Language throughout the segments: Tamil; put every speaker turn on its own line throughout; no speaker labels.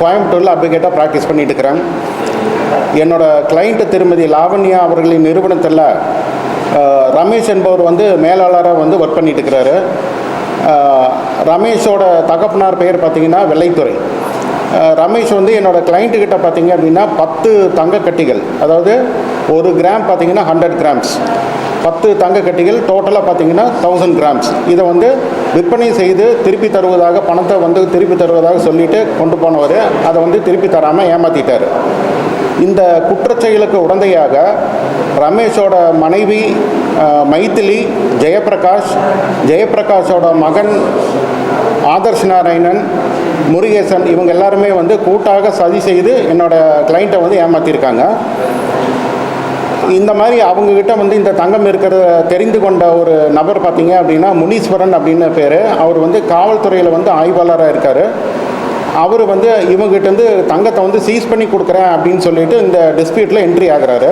கோயம்புத்தூரில் அட்வொகேட்டாக ப்ராக்டிஸ் பண்ணிட்டு இருக்கிறேன். என்னோடய கிளைண்ட்டு திருமதி லாவண்யா அவர்களின் நிறுவனத்தில் ரமேஷ் என்பவர் வந்து மேலாளராக வந்து ஒர்க் பண்ணிட்டு இருக்கிறாரு. ரமேஷோட தகப்பனார் பெயர் பார்த்திங்கன்னா வெள்ளைத்துறை. ரமேஷ் வந்து என்னோடய கிளைண்ட்டுக்கிட்ட பார்த்திங்க அப்படின்னா 10 தங்க கட்டிகள், அதாவது 1 கிராம் பார்த்திங்கன்னா 100 கிராம்ஸ், 10 தங்க கட்டிகள் டோட்டலாக பார்த்திங்கன்னா 1000 கிராம்ஸ். இதை வந்து விற்பனை செய்து திருப்பி தருவதாக, பணத்தை வந்து திருப்பி தருவதாக சொல்லிட்டு கொண்டு போனவர் அதை வந்து திருப்பி தராமல் ஏமாற்றிட்டார். இந்த குற்றச்செயலுக்கு உடந்தையாக ரமேஷோட மனைவி மைதிலி, ஜெயப்பிரகாஷோட மகன் ஆதர்ஷ் நாராயணன், முருகேசன், இவங்க எல்லாருமே வந்து கூட்டாக சதி செய்து என்னோடய கிளைண்ட்டை வந்து ஏமாற்றிருக்காங்க. இந்த மாதிரி அவங்கக்கிட்ட வந்து இந்த தங்கம் இருக்கிறத தெரிந்து கொண்ட ஒரு நபர் பார்த்திங்க அப்படின்னா முனீஸ்வரன் அப்படின்னு பேர். அவர் வந்து காவல்துறையில் வந்து ஆய்வாளராக இருக்கார். அவர் வந்து இவங்ககிட்டேருந்து தங்கத்தை வந்து சீஸ் பண்ணி கொடுக்குறேன் அப்படின்னு சொல்லிட்டு இந்த டிஸ்பியூட்டில் என்ட்ரி ஆகிறாரு.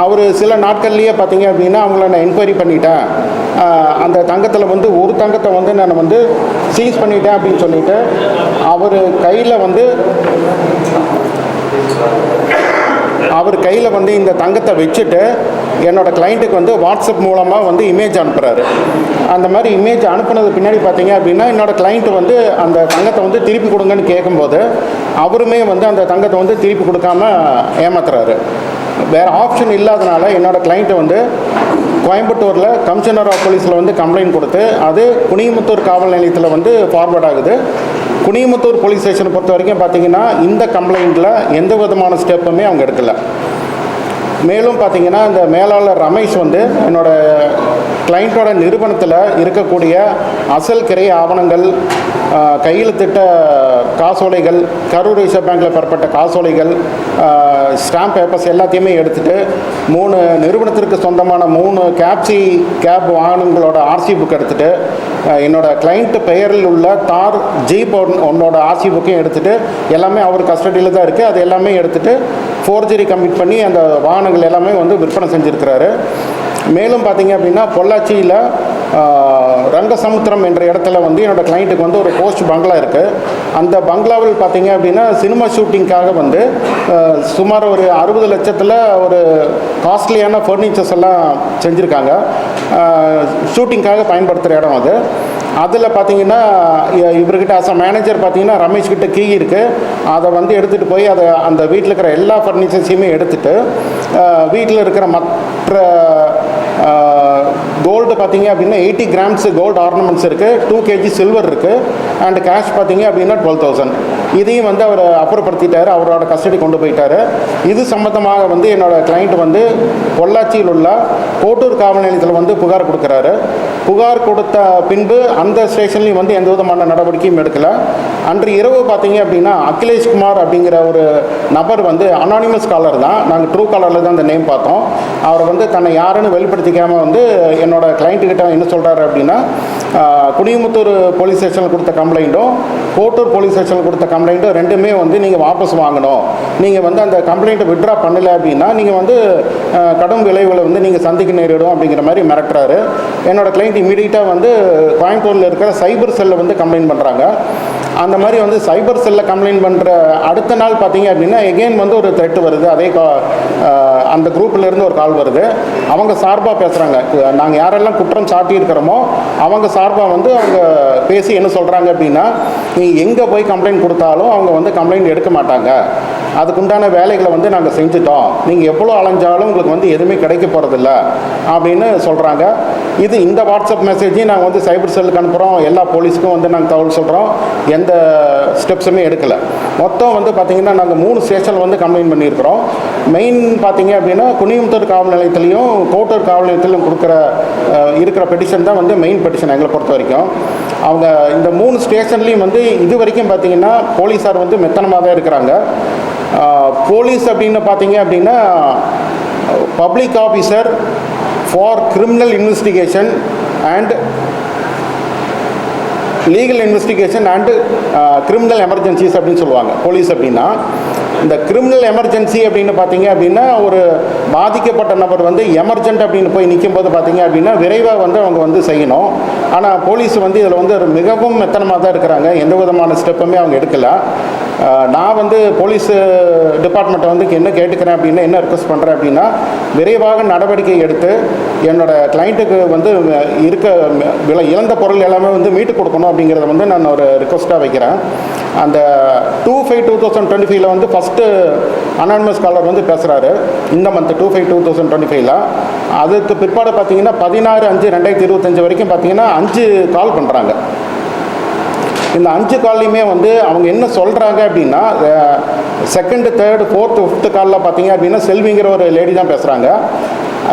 அவர் சில நாட்கள்லேயே பார்த்திங்க அப்படின்னா அவங்கள நான் என்கொயரி பண்ணிட்டேன், அந்த தங்கத்தில் வந்து ஒரு தங்கத்தை வந்து நான் வந்து சீஸ் பண்ணிட்டேன் அப்படின்னு சொல்லிட்டு அவர் கையில் வந்து இந்த தங்கத்தை வச்சுட்டு என்னோடய கிளைண்ட்டுக்கு வந்து வாட்ஸ்அப் மூலமாக வந்து இமேஜ் அனுப்புகிறாரு. அந்த மாதிரி இமேஜ் அனுப்புனது பின்னாடி பார்த்தீங்க அப்படின்னா என்னோடய கிளைண்ட்டு வந்து அந்த தங்கத்தை வந்து திருப்பி கொடுங்கன்னு கேட்கும்போது அவருமே வந்து அந்த தங்கத்தை வந்து திருப்பி கொடுக்காம ஏமாத்துறாரு. வேறு ஆப்ஷன் இல்லாதனால என்னோடய கிளைண்ட்டை வந்து கோயம்புத்தூரில் கமிஷனர் ஆஃப் போலீஸில் வந்து கம்ப்ளைண்ட் கொடுத்து அது குனியமுத்தூர் காவல் நிலையத்தில் வந்து ஃபார்வர்ட் ஆகுது. குனியமுத்தூர் போலீஸ் ஸ்டேஷனை பொறுத்த வரைக்கும் பார்த்திங்கன்னா இந்த கம்ப்ளைண்ட்டில் எந்த விதமான ஸ்டெப்புமே அவங்க எடுக்கலை. மேலும் பார்த்திங்கன்னா இந்த மேலாளர் ரமேஷ் வந்து என்னோடய கிளைண்ட்டோட நிறுவனத்தில் இருக்கக்கூடிய அசல் கிரை ஆவணங்கள், கையெழுத்திட்ட காசோலைகள், கரூர் ரிசர்வ் பேங்கில் பெறப்பட்ட காசோலைகள், ஸ்டாம்ப் பேப்பர்ஸ் எல்லாத்தையுமே எடுத்துகிட்டு 3 நிறுவனத்திற்கு சொந்தமான 3 கேப் வாகனங்களோட ஆர்சி புக் எடுத்துகிட்டு என்னோடய கிளைண்ட் பெயரில் உள்ள தார் ஜீப் ஒன்னோட ஆர்சி புக்கையும் எடுத்துகிட்டு எல்லாமே அவர் கஸ்டடியில் தான் இருக்குது. அது எல்லாமே எடுத்துகிட்டு ஃபோர்ஜரி கமிட் பண்ணி அந்த வாகனங்கள் எல்லாமே வந்து விற்பனை செஞ்சுருக்கிறாரு. மேலும் பார்த்திங்க அப்படின்னா பொள்ளாச்சியில் ரங்கசமுத்திரம் என்ற இடத்துல வந்து என்னோடய கிளைண்ட்டுக்கு வந்து ஒரு போஸ்ட் பங்களா இருக்குது. அந்த பங்களாவில் பார்த்திங்க அப்படின்னா சினிமா ஷூட்டிங்காக வந்து சுமார் ஒரு 60 லட்சத்தில் ஒரு காஸ்ட்லியான ஃபர்னிச்சர்ஸ் எல்லாம் செஞ்சுருக்காங்க. ஷூட்டிங்காக பயன்படுத்துகிற இடம் அது. அதில் பார்த்திங்கன்னா இவர்கிட்ட ஆஸ் அ மேனேஜர் பார்த்திங்கன்னா ரமேஷ்கிட்ட கீ இருக்குது. அதை வந்து எடுத்துகிட்டு போய் அந்த வீட்டில் இருக்கிற எல்லா ஃபர்னிச்சர்ஸையுமே எடுத்துகிட்டு வீட்டில் இருக்கிற மற்ற கோல்டு பார்த்திங்க அப்படின்னா 80 கிராம்ஸ் கோல்டு ஆர்னமெண்ட்ஸ் இருக்குது, 2 kg சில்வர் இருக்குது, அண்ட் கேஷ் பார்த்திங்க அப்படின்னா 12,000. இதையும் வந்து அவர் அப்புறப்படுத்திட்டார், அவரோட கஸ்டடி கொண்டு போயிட்டார். இது சம்மந்தமாக வந்து என்னோடய கிளைண்ட் வந்து பொள்ளாச்சியில் உள்ள கோட்டூர் காவல் நிலையத்தில் வந்து புகார் கொடுக்குறாரு. புகார் கொடுத்த பின்பு அந்த ஸ்டேஷன்லேயும் வந்து எந்த விதமான நடவடிக்கையும் எடுக்கலை. அன்று இரவு பார்த்திங்க அப்படின்னா அகிலேஷ் குமார் அப்படிங்கிற ஒரு நபர் வந்து அனானிமஸ் காலர் தான், நாங்கள் ட்ரூ காலரில் தான் அந்த நேம் பார்த்தோம். அவர் வந்து தன்னை யாருன்னு வெளிப்படுத்திக்காமல் வந்து என்னோடய கிளைண்ட்டுக்கிட்ட என்ன சொல்கிறாரு அப்படின்னா குனியமுத்தூர் போலீஸ் ஸ்டேஷனில் கொடுத்த கம்ப்ளைண்ட்டும் கோட்டூர் போலீஸ் ஸ்டேஷனில் கொடுத்த கம்ப்ளைண்ட்டும் ரெண்டுமே வந்து நீங்கள் வாபஸ் வாங்கணும், நீங்கள் வந்து அந்த கம்ப்ளைண்ட்டை விட்ரா பண்ணலை அப்படின்னா நீங்கள் வந்து கடும் விளைவுகளை வந்து நீங்கள் சந்திக்க நேரிடும் அப்படிங்கிற மாதிரி மிரட்டுறாரு. என்னோடய கிளைண்ட் இமீடியட்டாக வந்து கோயம்புத்தூரில் இருக்கிற சைபர் செல்லில் வந்து கம்ப்ளைண்ட் பண்ணுறாங்க. அந்த மாதிரி வந்து சைபர் செல்லில் கம்ப்ளைண்ட் பண்ணுற அடுத்த நாள் பார்த்தீங்க அப்படின்னா எகெயின் வந்து ஒரு த்ரெட் வருது. அதே அந்த குரூப்லேருந்து ஒரு கால் வருது. அவங்க சார்பாக பேசுகிறாங்க, நாங்கள் யாரெல்லாம் குற்றம் சாட்டியிருக்கிறோமோ அவங்க சார்பாக வந்து அவங்க பேசி என்ன சொல்கிறாங்க அப்படின்னா நீ எங்கே போய் கம்ப்ளைண்ட் கொடுத்தாலும் அவங்க வந்து கம்ப்ளைண்ட் எடுக்க மாட்டாங்க, அதுக்குண்டான வேலைகளை வந்து நாங்கள் செஞ்சுட்டோம், நீங்கள் எவ்வளோ அலைஞ்சாலும் உங்களுக்கு வந்து எதுவுமே கிடைக்க போகிறதில்ல அப்படின்னு சொல்கிறாங்க. இது இந்த வாட்ஸ்அப் மெசேஜையும் நாங்கள் வந்து சைபர் செல்லுக்கு அனுப்புகிறோம், எல்லா போலீஸுக்கும் வந்து நாங்கள் தகவல் சொல்கிறோம், எந்த ஸ்டெப்ஸுமே எடுக்கலை. மொத்தம் வந்து பார்த்திங்கன்னா நாங்கள் 3 ஸ்டேஷனில் வந்து கம்ப்ளைண்ட் பண்ணியிருக்கிறோம். மெயின் பார்த்திங்க அப்படின்னா குனியமுத்தூர் காவல் நிலையத்திலையும் கோட்டூர் காவல் நிலையத்திலும் இருக்கிற பெட்டிஷன் தான் வந்து மெயின் பெட்டிஷன் எங்களை பொறுத்த வரைக்கும். அவங்க இந்த 3 ஸ்டேஷன்லேயும் வந்து இது வரைக்கும் பார்த்திங்கன்னா போலீஸார் வந்து மெத்தனமாக தான் இருக்கிறாங்க. போலீஸ் அப்படின்னு பார்த்தீங்க அப்படின்னா public officer for criminal investigation and legal investigation and criminal emergencies அப்படின்னு சொல்லுவாங்க போலீஸ் அப்படின்னா. இந்த கிரிமினல் எமர்ஜென்சி அப்படின்னு பார்த்தீங்க அப்படின்னா ஒரு பாதிக்கப்பட்ட நபர் வந்து எமர்ஜென்ட் அப்படின்னு போய் நிற்கும்போது பார்த்தீங்க அப்படின்னா விரைவாக வந்து அவங்க வந்து செய்யணும். ஆனால் போலீஸ் வந்து இதில் வந்து மிகவும் மெத்தனமாக தான் இருக்கிறாங்க. எந்த விதமான ஸ்டெப்புமே அவங்க எடுக்கலை. நான் வந்து போலீஸ் டிபார்ட்மெண்ட்டை வந்து என்ன கேட்டுக்கிறேன் அப்படின்னா, என்ன ரிக்வஸ்ட் பண்ணுறேன் அப்படின்னா, விரைவாக நடவடிக்கை எடுத்து என்னோடய கிளைண்ட்டுக்கு வந்து இழந்த பொருள் எல்லாமே வந்து மீட்டு கொடுக்கணும் அப்படிங்கிறத வந்து நான் ஒரு ரிக்வஸ்ட்டாக வைக்கிறேன். அந்த 2/5/2025 வந்து ஃபஸ்ட்டு அனானிமஸ் காலர் வந்து பேசுகிறாரு. இந்த மந்த் 2/5/2025. அதுக்கு பிற்பாடு பார்த்தீங்கன்னா 16/5/2025 வரைக்கும் பார்த்தீங்கன்னா 5 கால் பண்ணுறாங்க. இந்த 5 கால்லையுமே வந்து அவங்க என்ன சொல்கிறாங்க அப்படின்னா, செகண்டு, தேர்டு, ஃபோர்த்து, ஃபிஃப்த்து காலில் பார்த்தீங்க அப்படின்னா செல்விங்கிற ஒரு லேடி தான் பேசுகிறாங்க.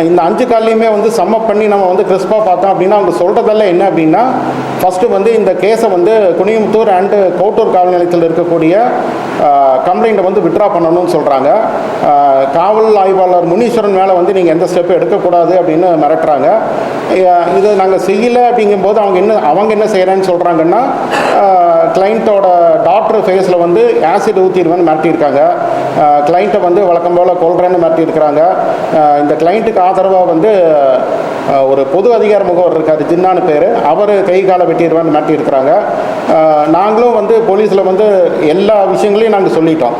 இந்த 5 கால்லையுமே வந்து சம்மப் பண்ணி நம்ம வந்து கிறிஸ்பாக பார்த்தோம் அப்படின்னா அவங்க சொல்கிறதெல்லாம் என்ன அப்படின்னா, ஃபஸ்ட்டு வந்து இந்த கேஸை வந்து குனியமுத்தூர் அண்டு கோட்டூர் காவல் நிலையத்தில் இருக்கக்கூடிய கம்ப்ளைண்ட்டை வந்து விட்ரா பண்ணணும்னு சொல்கிறாங்க. காவல் ஆய்வாளர் முனீஸ்வரன் மேலே வந்து நீங்கள் எந்த ஸ்டெப்பும் எடுக்கக்கூடாது அப்படின்னு மிரட்டுறாங்க. இதை நாங்கள் செய்யலை அப்படிங்கும்போது அவங்க என்ன செய்கிறேன்னு சொல்கிறாங்கன்னா, கிளைண்ட்டோட டாக்டர் ஃபேஸில் வந்து ஆசிட் ஊற்றிடுவேன்னு மிரட்டியிருக்காங்க. கிளைண்ட்டை வந்து வழக்கம் போல் கொல்றேன்னு மிரட்டியிருக்கிறாங்க. இந்த கிளைண்ட்டுக்கு ஆதரவாக வந்து ஒரு பொது அதிகார முகவர் இருக்கார், ஜின்னான்னு பேர், அவர் கை காலை வெட்டிடுவான்னு மிரட்டியிருக்கிறாங்க. நாங்களும் வந்து போலீஸில் வந்து எல்லா விஷயங்களையும் நாங்கள் சொல்லிட்டோம்.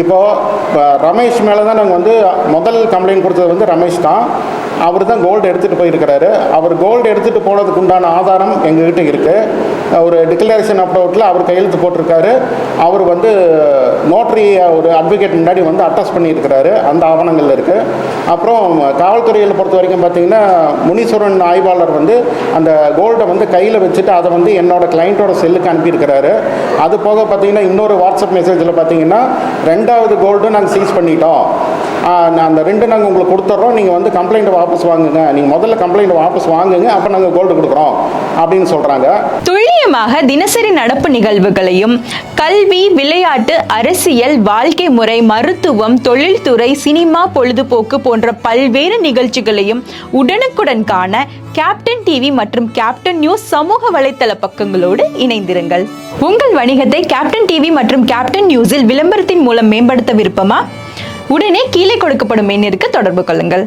இப்போது ரமேஷ் மேலே தான் நாங்கள் வந்து முதல் கம்ப்ளைண்ட் கொடுத்தது வந்து ரமேஷ் தான். அவர் தான் கோல்டு எடுத்துகிட்டு போயிருக்கிறாரு. அவர் கோல்டு எடுத்துகிட்டு போனதுக்கு உண்டான ஆதாரம் எங்ககிட்ட இருக்குது. ஒரு டிக்ளரேஷன் அப்ரோட்டில் அவர் கையெழுத்து போட்டிருக்காரு. அவர் வந்து நோட்டரி ஒரு அட்வொகேட் முன்னாடி வந்து அட்டஸ்ட் பண்ணியிருக்கிறாரு. அந்த ஆவணங்கள் இருக்குது. அப்புறம் காவல்துறையில் பொறுத்த வரைக்கும் பார்த்திங்கன்னா முனீஸ்வரன் ஆய்வாளர் வந்து அந்த கோல்டை வந்து கையில் வச்சுட்டு அதை வந்து என்னோடய கிளைண்ட்டோட செல்லுக்கு அனுப்பியிருக்கிறாரு. அது போக பார்த்திங்கன்னா இன்னொரு வாட்ஸ்அப் மெசேஜில் பார்த்திங்கன்னா 2வது கோல்டு நாங்கள் சீஸ் பண்ணிட்டோம், அந்த 2 நாங்கள் உங்களுக்கு கொடுத்துட்றோம், நீங்கள் வந்து கம்ப்ளைண்ட்டை வாபஸ் வாங்குங்க, நீங்கள் முதல்ல கம்ப்ளைண்ட் வாபஸ் வாங்குங்க, அப்போ நாங்கள் கோல்டு கொடுக்குறோம் அப்படின்னு சொல்கிறாங்க.
துல்லியமாக தினசரி நடப்பு நிகழ்வுகளையும் கல்வி, விளையாட்டு, அரசியல், வாழ்க்கை முறை, மருத்துவம், தொழில்துறை, சினிமா, பொழுதுபோக்கு போன்ற பல்வேறு நிகழ்ச்சிகளையும் உடனுக்குடன் காண கேப்டன் டிவி மற்றும் கேப்டன் நியூஸ் சமூக வலைத்தள பக்கங்களோடு இணைந்திருங்கள். உங்கள் வணிகத்தை கேப்டன் டிவி மற்றும் கேப்டன் நியூஸில் விளம்பரத்தின் மூலம் மேம்படுத்த விருப்பமா? உடனே கீழே கொடுக்கப்படும் எண்ணிற்கு தொடர்பு கொள்ளுங்கள்.